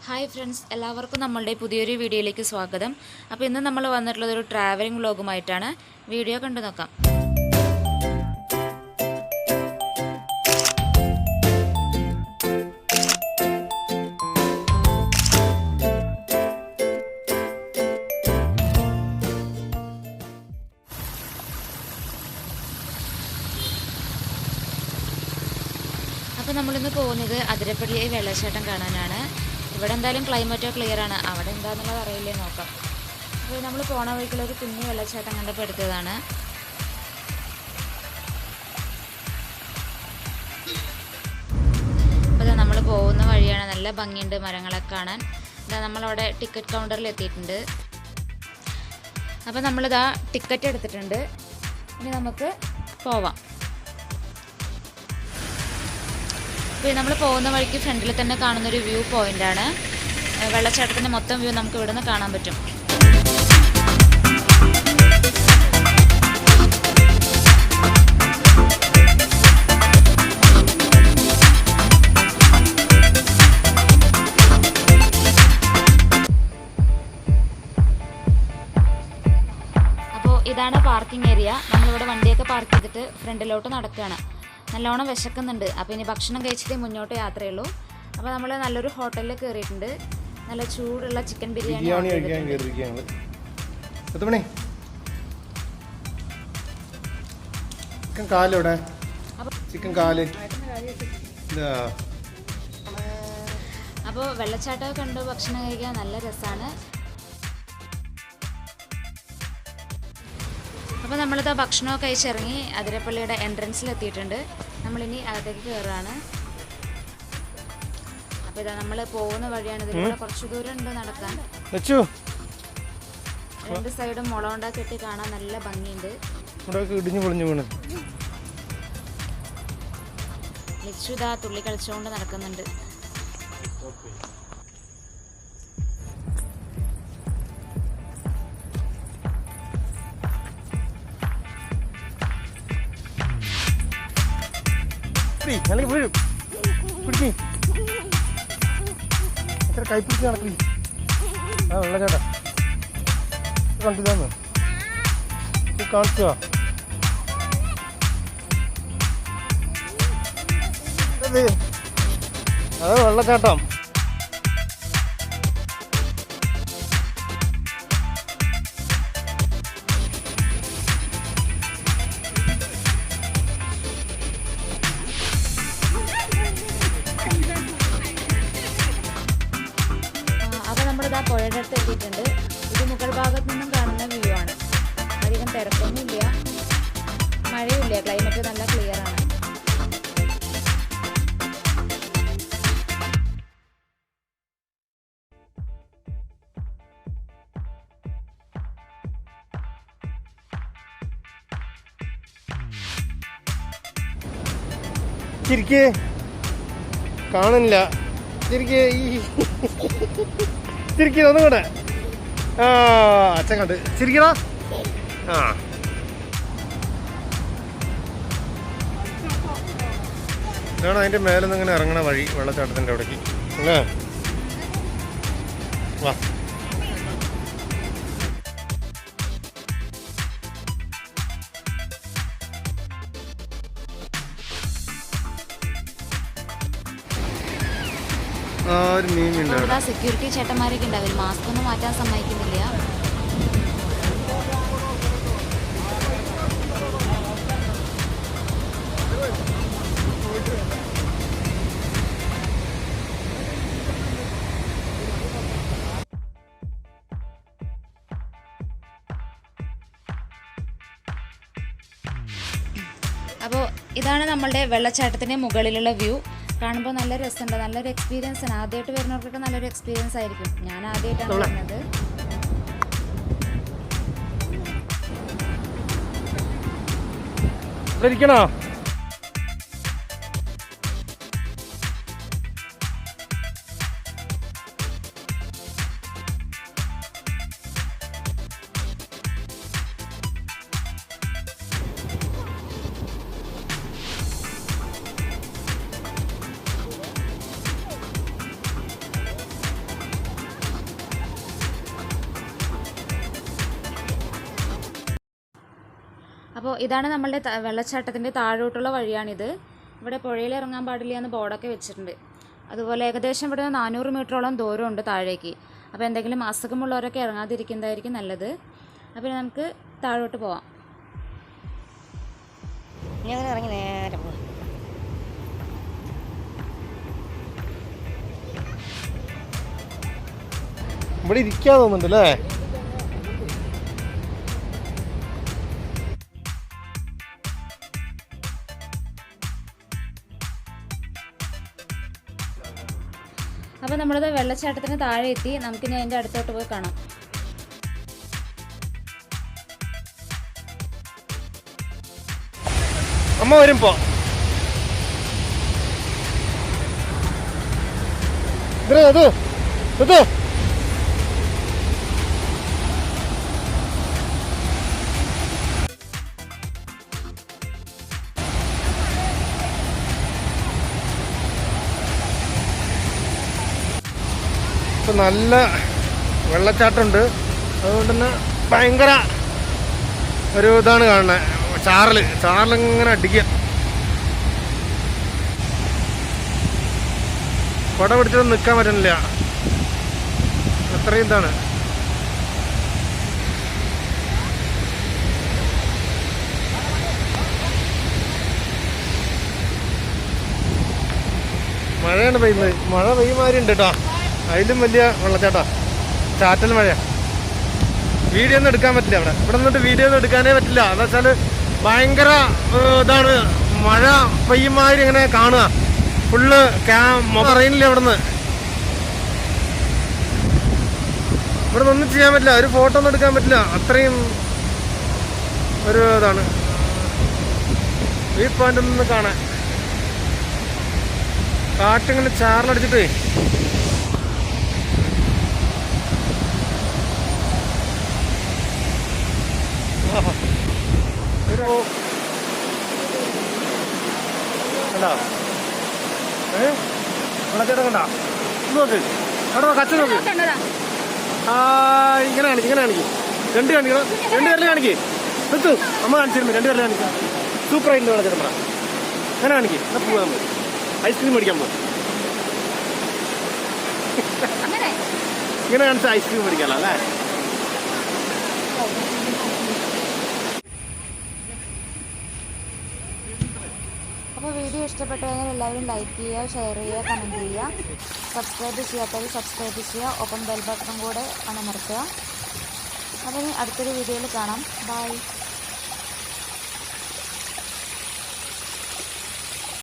Hi friends, എല്ലാവർക്കും നമ്മളുടെ പുതിയൊരു വീഡിയോയിലേക്ക് സ്വാഗതം. അപ്പോൾ ഇന്ന് നമ്മൾ വന്നിട്ടുള്ളത് ഒരു ട്രാവലിംഗ് വ്ലോഗുമായിട്ടാണ്. വീഡിയോ കണ്ടു നോക്കാം. അപ്പോൾ നമ്മളിന്ന് പോകുന്നത് അതിരപ്പള്ളി വെള്ളച്ചാട്ടം കാണാനാണ്. ഇവിടെ എന്തായാലും ക്ലൈമറ്റ് ക്ലിയർ ആണ്, അവിടെ എന്താണെന്നുള്ളത് അറിയില്ലേ നോക്കാം. അപ്പോൾ നമ്മൾ പോണ വഴിക്കുള്ളൊരു കുഞ്ഞു വെള്ളച്ചാട്ടം കണ്ടപ്പോൾ എടുത്തതാണ്. അപ്പോൾ നമ്മൾ പോകുന്ന വഴിയാണ്, നല്ല ഭംഗിയുണ്ട് മരങ്ങളൊക്കെ കാണാൻ. ഇതാ നമ്മളവിടെ ടിക്കറ്റ് കൗണ്ടറിൽ എത്തിയിട്ടുണ്ട്. അപ്പോൾ നമ്മളിതാ ടിക്കറ്റ് എടുത്തിട്ടുണ്ട്, ഇനി നമുക്ക് പോവാം. അപ്പോൾ നമ്മൾ പോകുന്ന വഴിക്ക് ഫ്രണ്ടിൽ തന്നെ കാണുന്നൊരു വ്യൂ പോയിൻ്റാണ്. വെള്ളച്ചാട്ടത്തിൻ്റെ മൊത്തം വ്യൂ നമുക്ക് ഇവിടെ നിന്ന് കാണാൻ പറ്റും. അപ്പോൾ ഇതാണ് പാർക്കിംഗ് ഏരിയ. നമ്മളിവിടെ വണ്ടിയൊക്കെ പാർക്ക് ചെയ്തിട്ട് ഫ്രണ്ടിലോട്ട് നടക്കുകയാണ്. നല്ലോണം വിശക്കുന്നുണ്ട്, അപ്പോൾ ഇനി ഭക്ഷണം കഴിച്ചിട്ടേ മുന്നോട്ട് യാത്രയുള്ളൂ. അപ്പോൾ നമ്മൾ നല്ലൊരു ഹോട്ടലിൽ കയറിയിട്ടുണ്ട്. നല്ല ചൂടുള്ള ചിക്കൻ ബിരിയാണി കഴിക്കാൻ കയറിയിരിക്കുകയാണ്. ചിക്കൻ കാലോടെ ചിക്കൻ കാല്. അപ്പോൾ വെള്ളച്ചാട്ടമൊക്കെ കണ്ട് ഭക്ഷണം കഴിക്കാൻ നല്ല രസമാണ്. അപ്പോൾ നമ്മളിതാ ഭക്ഷണമൊക്കെ കഴിച്ചിറങ്ങി അതിരപ്പള്ളിയുടെ എൻട്രൻസിലെത്തിയിട്ടുണ്ട്. നമ്മളിനി അകത്തേക്ക് കയറുകയാണ്. അപ്പോൾ ഇതാ നമ്മൾ പോകുന്ന വഴിയാണ്. ഇതിലൂടെ കുറച്ച് ദൂരം ഉണ്ട് നടക്കാൻ. രണ്ട് സൈഡും മുള കൊണ്ടാ കെട്ടി കാണാൻ നല്ല ഭംഗിയുണ്ട്. ലച്ചു ഇതാ തുള്ളി കളിച്ചുകൊണ്ട് നടക്കുന്നുണ്ട്. എത്ര കൈ പിടിച്ച് നടക്കി ആ വെള്ളച്ചാട്ടാ കണ്ടില്ലാന്ന് കാണിച്ചോ? അത് വെള്ളച്ചാട്ടം. നമ്മളിതാ പുഴയുടെ അടുത്ത് എത്തിയിട്ടുണ്ട്. ഇത് മുകൾ ഭാഗത്തു നിന്നും കാണുന്ന വ്യൂ ആണ്. അധികം തിരക്കൊന്നുമില്ല, മഴയില്ല, ക്ലൈമറ്റ് നല്ല ക്ലിയർ ആണ്. ചിരിക്കേ കാണുന്നില്ല. ചിരിക്കേ ചിരിക്കണ ഒന്നും കൂടെ. ആ അച്ഛൻ കണ്ട് ചിരിക്കണ. ആ ഇതാണ് അതിൻ്റെ മേലെ നിന്ന് ഇങ്ങനെ ഇറങ്ങണ വഴി വെള്ളച്ചാട്ടത്തിൻ്റെ അവിടേക്ക് അല്ലേ. വാ സെക്യൂരിറ്റി ചേട്ടന്മാരൊക്കെ ഉണ്ട്, അവർ മാസ്ക് ഒന്നും മാറ്റാൻ സമ്മതിക്കുന്നില്ല. അപ്പോൾ ഇതാണ് നമ്മളുടെ വെള്ളച്ചാട്ടത്തിൻ്റെ മുകളിലുള്ള വ്യൂ. കാണുമ്പോൾ നല്ല രസമുണ്ട്, നല്ലൊരു എക്സ്പീരിയൻസ് ആണ്. ആദ്യമായിട്ട് വരുന്നവർക്കൊക്കെ നല്ലൊരു എക്സ്പീരിയൻസ് ആയിരിക്കും. ഞാൻ ആദ്യമായിട്ടാണ് വരുന്നത്. അപ്പോൾ ഇതാണ് നമ്മളുടെ വെള്ളച്ചാട്ടത്തിൻ്റെ താഴോട്ടുള്ള വഴിയാണിത്. ഇവിടെ പുഴയിൽ ഇറങ്ങാൻ പാടില്ല എന്ന് ബോർഡൊക്കെ വെച്ചിട്ടുണ്ട്. അതുപോലെ ഏകദേശം ഇവിടെ 400 മീറ്ററോളം ദൂരമുണ്ട് താഴേക്ക്. അപ്പോൾ എന്തെങ്കിലും അസുഖമുള്ളവരൊക്കെ ഇറങ്ങാതിരിക്കുന്നതായിരിക്കും നല്ലത്. അപ്പോൾ നമുക്ക് താഴോട്ട് പോവാം. ഇനി ഇറങ്ങി നേരെ പോവാം. ഇവിടെ ഇരിക്കാൻ തോന്നുന്നുണ്ടല്ലേ? അപ്പോൾ നമ്മളത് വെള്ളച്ചാട്ടത്തിന് താഴെ എത്തി. നമുക്കിനി അതിൻ്റെ അടുത്തോട്ട് പോയി കാണാം. അമ്മ വരുമ്പോ ഇപ്പൊ നല്ല വെള്ളച്ചാട്ടമുണ്ട്. അതുകൊണ്ട് തന്നെ ഭയങ്കര ഒരു ഇതാണ് കാണുന്നത്. ചാറലിങ്ങനെ അടിക്കുക. കുട പിടിച്ചൊന്നും നിൽക്കാൻ പറ്റുന്നില്ല, അത്രയും ഇതാണ്. മഴയാണ് പെയ്യുന്നത്. മഴ പെയ്യുമാതിരി ഉണ്ട് കേട്ടോ. അതിലും വലിയ വെള്ളച്ചാട്ടാ, ചാറ്റൽ മഴ. വീഡിയോ ഒന്നും എടുക്കാൻ പറ്റില്ല. ഇവിടെ നിന്നിട്ട് വീഡിയോ ഒന്നും എടുക്കാനേ പറ്റില്ല. എന്താ വെച്ചാൽ ഭയങ്കര ഇതാണ്. മഴ പെയ്യുമാതിരി ഇങ്ങനെ കാണുക. ഫുള്ള് അറിയില്ല. ഇവിടെ ഒന്നും ചെയ്യാൻ പറ്റില്ല. ഒരു ഫോട്ടോ ഒന്നും എടുക്കാൻ പറ്റില്ല. അത്രയും ഒരു ഇതാണ് ഈ പോയിന്റ് ഒന്ന് കാണാൻ. കാറ്റിങ്ങനെ ചാറിലടിച്ചിട്ടേ കണ്ടോ? വെള്ളച്ചാട്ടം കണ്ടാ? നോക്ക് അവിടെ കച്ച നോക്ക്. ഇങ്ങനെ കാണിക്കും. രണ്ട് കാണിക്കണം. രണ്ടുപേരിൽ കാണിക്കേ. നിർത്തും. അമ്മ കാണിച്ചിരുന്നു. രണ്ടുപേരിൽ കാണിക്കാം. സൂപ്പറായിട്ടുണ്ട് വെള്ളച്ചാട്ടം. പറ അങ്ങനെ കാണിക്കേ. എന്നാൽ പോവാ. നമ്മൾ ഐസ്ക്രീം മേടിക്കാൻ പോവാം. ഇങ്ങനെ കാണിച്ച ഐസ്ക്രീം മേടിക്കാമല്ലോ അല്ലേ? അപ്പോൾ വീഡിയോ ഇഷ്ടപ്പെട്ടു കഴിഞ്ഞാൽ എല്ലാവരും ലൈക്ക് ചെയ്യുക, ഷെയർ ചെയ്യുക, കമൻറ്റ് ചെയ്യുക. സബ്സ്ക്രൈബ് ചെയ്യാത്തവർ സബ്സ്ക്രൈബ് ചെയ്യുക. ഒപ്പം ബെൽ ബട്ടൺ കൂടെ അമർത്തുക. അപ്പോൾ അടുത്തൊരു വീഡിയോയിൽ കാണാം. ബൈ.